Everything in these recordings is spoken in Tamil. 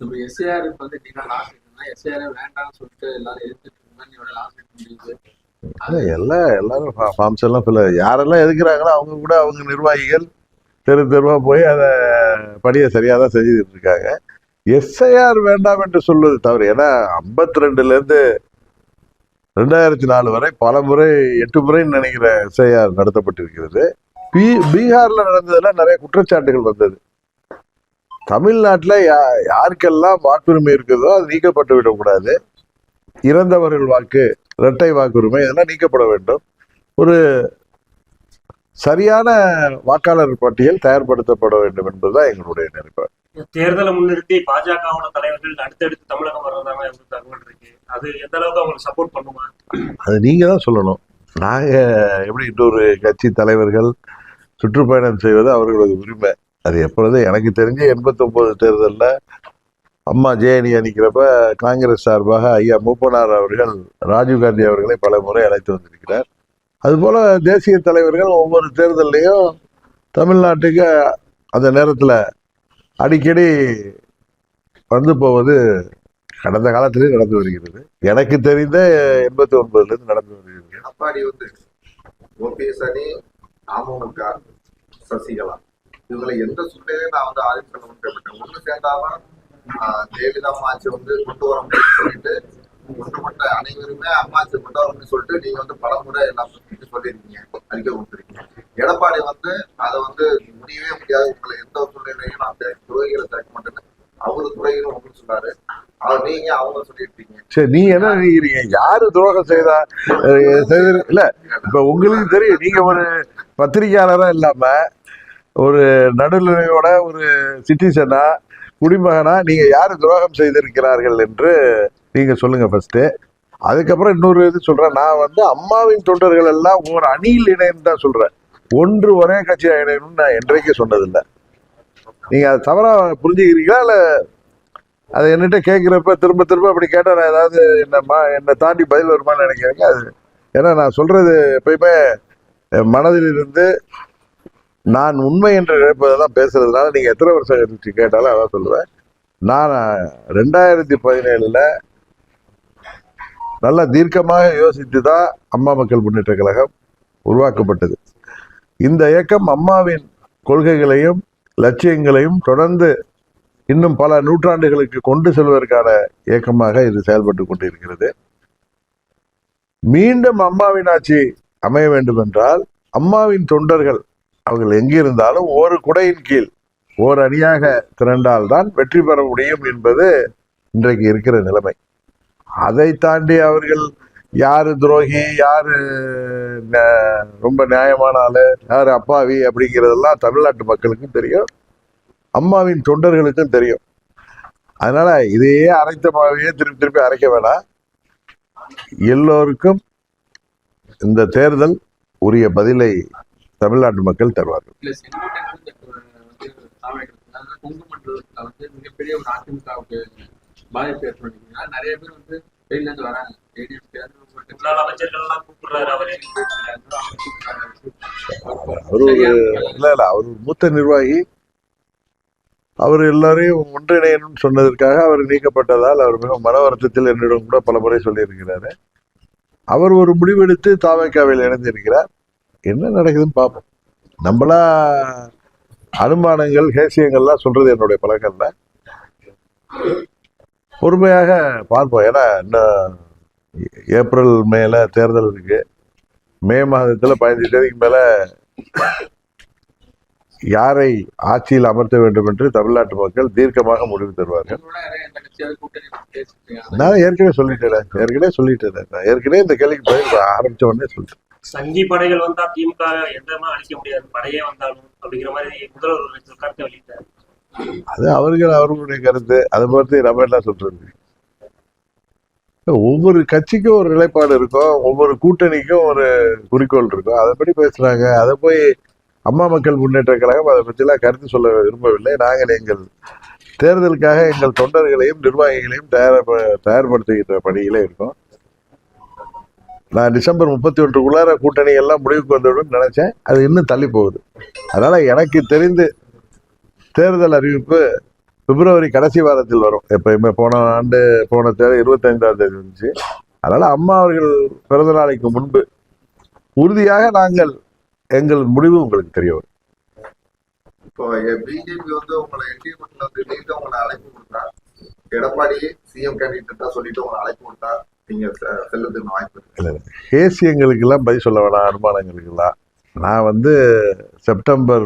இப்போ எஸ்ஏஆருக்கு வந்து நீங்க லாஸ் எஸ்ஏஆர் வேண்டாம்னு சொல்லிட்டு எல்லாரும் எதிர்த்துட்டு இருந்தாங்க லாஸ் முடியுது. எல்லாரும் ஃபார்ம்ஸ் எல்லாம் யாரெல்லாம் எதுக்குறாங்களோ அவங்க கூட அவங்க நிர்வாகிகள் தெரு தெருவா போய் அதை பணியை சரியாக தான் செஞ்சுட்டு இருக்காங்க. எஸ்ஐஆர் வேண்டாம் என்று சொல்வது தவறு. ஏன்னா 52லேருந்து 2004 வரை பல முறை 8 முறைன்னு நினைக்கிற எஸ்ஐஆர் நடத்தப்பட்டிருக்கிறது. பீகார்ல நடந்ததுல நிறைய குற்றச்சாட்டுகள் வந்தது. தமிழ்நாட்டில் யாருக்கெல்லாம் வாக்குரிமை இருக்குதோ அது நீக்கப்பட்டு விடக்கூடாது. இறந்தவர்கள் வாக்கு, இரட்டை வாக்குரிமை இதெல்லாம் நீக்கப்பட வேண்டும். ஒரு சரியான வாக்காளர் பட்டியல் தயார்படுத்தப்பட வேண்டும் என்பதுதான் எங்களுடைய நினைப்பு. தேர்தலை முன்னிறுத்தி பாஜகவோட தலைவர்கள் அடுத்தடுத்து தமிழகம் வர்றதாக தகவல் இருக்கு. அது எந்த அளவுக்கு அவங்களுக்கு சப்போர்ட் பண்ணுமா? அது நீங்க தான் சொல்லணும். நாங்க எப்படி இன்னொரு கட்சி தலைவர்கள் சுற்றுப்பயணம் செய்வது அவர்களது உரிமை. அது எப்பொழுது எனக்கு தெரிஞ்சு 89 தேர்தலில் அம்மா ஜேஎன்இ அணிக்கிறப்ப காங்கிரஸ் சார்பாக ஐயா மூப்பனார் அவர்கள் ராஜீவ்காந்தி அவர்களை பல முறை அழைத்து வந்திருக்கிறார். அதுபோல தேசிய தலைவர்கள் ஒவ்வொரு தேர்தலையும் தமிழ்நாட்டுக்கு அந்த நேரத்தில் அடிக்கடி வந்து போவது கடந்த காலத்திலே நடந்து வருகிறது. எனக்கு தெரிந்த 89லேருந்து நடந்து வருகிறது. அப்பாடி வந்து ஓபிஎஸ் அணி, அமமுக, சசிகலா இவங்களை எந்த சூழ்நிலையும் நான் வந்து ஆய்வு பண்ண முடியப்பட்டேன். ஒன்று சேர்ந்தாலும் ஜெயலலிதா அம்மாச்சி வந்து கொண்டு வர முடியும்னு சொல்லிட்டு ஒன்றுபட்ட அனைவருமே அம்மாச்சி கொண்டு வரணும்னு சொல்லிட்டு நீங்க வந்து பல முறை எல்லாம் சொல்லியிருக்கீங்க, அறிக்கை கொடுத்துருக்கீங்க. எடப்பாடி வந்து அதை வந்து முடியவே முடியாது, உங்களை எந்த ஒரு சூழ்நிலையும் நான் துறைகளை சேர்க்க மாட்டேன்னு அவரு துறைகளும் உங்களுக்கு சொன்னாரு. நீங்க அவங்க சொல்லிருக்கீங்க. சரி, நீங்க என்ன நினைக்கிறீங்க? யாரு துரோகம் செய்தா இல்ல? இப்ப உங்களுக்கு தெரியும், நீங்க ஒரு பத்திரிகையாளரா இல்லாம ஒரு நடுநிலையோட ஒரு சிட்டிசனா, குடிமகனா நீங்க யாரு துரோகம் செய்திருக்கிறார்கள் என்று நீங்க சொல்லுங்க ஃபர்ஸ்ட். அதுக்கப்புறம் இன்னொரு இது சொல்றேன். நான் வந்து அம்மாவின் தொண்டர்கள் எல்லாம் ஒரு அணியில் இணைன்னு தான் சொல்றேன். ஒன்று ஒரே கட்சியா இணையணும்னு நான் என்றைக்கே சொன்னதில்லை. நீங்க அதை தவறா புரிஞ்சுக்கிறீங்களா? இல்ல அதை என்கிட்ட கேட்கிறப்ப திரும்ப திரும்ப அப்படி கேட்டா நான் ஏதாவது என்னை தாண்டி பதில் வருமானு நினைக்கிறேங்க. அது ஏன்னா நான் சொல்றது எப்பயுமே மனதில் இருந்து நான் உண்மை என்று நினைப்பதெல்லாம் பேசுறதுனால நீங்க எத்தனை வருஷம் கழிச்சு கேட்டாலும் அதான் சொல்லுவேன். நான் 2017 நல்லா தீர்க்கமாக யோசித்து தான் அம்மா மக்கள் முன்னேற்ற கழகம் உருவாக்கப்பட்டது. இந்த இயக்கம் அம்மாவின் கொள்கைகளையும் லட்சியங்களையும் தொடர்ந்து இன்னும் பல நூற்றாண்டுகளுக்கு கொண்டு செல்வதற்கான இயக்கமாக இது செயல்பட்டு கொண்டிருக்கிறது. மீண்டும் அம்மாவின் ஆட்சி அமைய வேண்டும் என்றால் அம்மாவின் தொண்டர்கள் அவர்கள் எங்கிருந்தாலும் ஒரு குடையின் கீழ் ஓர் அணியாக திரண்டால்தான் வெற்றி பெற முடியும் என்பது இன்றைக்கு இருக்கிற நிலைமை. அதை தாண்டி அவர்கள் யாரு துரோகி, யாரு ரொம்ப நியாயமான ஆளு, யாரு அப்பாவி அப்படிங்கிறதெல்லாம் தமிழ்நாட்டு மக்களுக்கும் தெரியும், அம்மாவின் தொண்டர்களுக்கும் தெரியும். அதனால இதையே அரைத்த மாவையே திருப்பி திருப்பி அரைக்க வேணாம். எல்லோருக்கும் இந்த தேர்தல் உரிய பதிலை தமிழ்நாட்டு மக்கள் தருவார்கள். மிகப்பெரிய ஒரு அதிமுகவுக்கு பாதிப்பு ஏற்படுத்தினா நிறைய பேர் வந்து வெளியில இருந்து வராங்க. அவர் மூத்த நிர்வாகி. அவர் எல்லாரையும் ஒன்றிணையணும்னு சொன்னதற்காக அவர் நீக்கப்பட்டதால் அவர் மிக மன வருத்தத்தில் என்னிடம் கூட பல முறை சொல்லியிருக்கிறாரு. அவர் ஒரு முடிவெடுத்து தாவேக்காவில் இணைந்திருக்கிறார். என்ன நடக்குதுன்னு பார்ப்போம். நம்மளா அனுமானங்கள் ஹேசியங்கள்லாம் சொல்றது என்னுடைய பழக்கம்ல. பொறுமையாக பார்ப்போம். ஏன்னா இன்னும் ஏப்ரல் மேல தேர்தல் இருக்கு. மே மாதத்துல 15 தேதிக்கு மேல யாரை ஆட்சியில் அமர்த்த வேண்டும் என்று தமிழ்நாட்டு மக்கள் தீர்க்கமாக முடிவு தருவார்கள். நான் ஏற்கனவே சொல்லிட்டேன். ஏற்கனவே இந்த கேள்விக்கு பதில் ஆரம்பிச்ச உடனே சொல்லிட்டேன். சங்கி படைகள் வந்தா திமுக எந்தமா அழிக்க முடியாது, படையே வந்தாலும் அப்படிங்கிற மாதிரி முதல்வர் கருத்தை வெளியிட்டார். அது அவர்களுடைய கருத்து. அதை பொறுத்து நம்ம என்ன சொல்றது? ஒவ்வொரு கட்சிக்கும் ஒரு நிலைப்பாடு இருக்கும், ஒவ்வொரு கூட்டணிக்கும் ஒரு குறிக்கோள் இருக்கும். அதைப்படி பேசுறாங்க. அதை போய் அம்மா மக்கள் முன்னேற்ற கழகம் அதை பற்றிலாம் கருத்து சொல்ல விரும்பவில்லை. நாங்கள் எங்கள் தேர்தலுக்காக எங்கள் தொண்டர்களையும் நிர்வாகிகளையும் தயார்படுத்துகின்ற பணியிலே இருக்கோம். நான் டிசம்பர் 31க்குள்ளார கூட்டணி எல்லாம் முடிவுக்கு வந்துவிடும் நினைச்சேன். அது இன்னும் தள்ளி போகுது. அதனால எனக்கு தெரிந்து தேர்தல் அறிவிப்பு பிப்ரவரி கடைசி வாரத்தில் வரும். எப்பயுமே போன தேதி 25ஆம் தேதி வந்துச்சு. அதனால அம்மா அவர்கள் பிறந்த நாளைக்கு முன்பு உறுதியாக நாங்கள் எங்கள் முடிவு உங்களுக்கு தெரிய வரும். இப்போ பிஜேபி வந்து உங்களை என்டிஎம்ல வந்து நீங்க உங்களை அழைப்பு கொடுத்தா, எடப்பாடி சிஎம் கேண்டிடேட்டா சொல்லிட்டு உங்களை அழைப்பு கொடுத்தா நீங்க செல்லுறதுக்கு வாய்ப்பு இருக்கு? இல்லை, தேசியங்களுக்கெல்லாம் பதில் சொல்ல வேணாம், அனுமானங்களுக்கெல்லாம். நான் வந்து செப்டம்பர்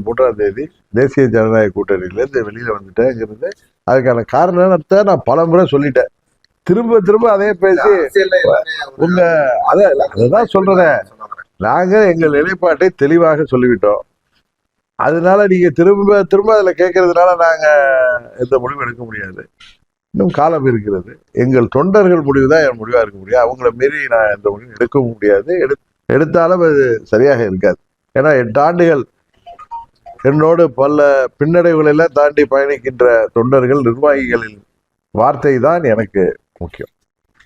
3ஆம் தேதி தேசிய ஜனநாயக கூட்டணியிலேருந்து வெளியில் வந்துட்டேங்கிறது அதுக்கான காரணத்தை நான் பல முறை சொல்லிட்டேன். திரும்ப அதே பேசி உங்க அதான் சொல்றேன். நாங்கள் எங்கள் நிலைப்பாட்டை தெளிவாக சொல்லிவிட்டோம். அதனால நீங்க திரும்ப அதுல கேட்கறதுனால நாங்க எந்த முடிவும் எடுக்க முடியாது. இன்னும் காலம் இருக்கிறது. எங்கள் தொண்டர்கள் முடிவு தான் என் முடிவா இருக்க முடியும். அவங்கள மீறி நான் எந்த முடிவும் எடுக்கவும் முடியாது. எடுத்தாலும் அது சரியாக இருக்காது. ஏன்னா 8 ஆண்டுகள் என்னோடு பல பின்னடைவுகளெல்லாம் தாண்டி பயணிக்கின்ற தொண்டர்கள், நிர்வாகிகளின் வார்த்தை தான் எனக்கு முக்கியம்.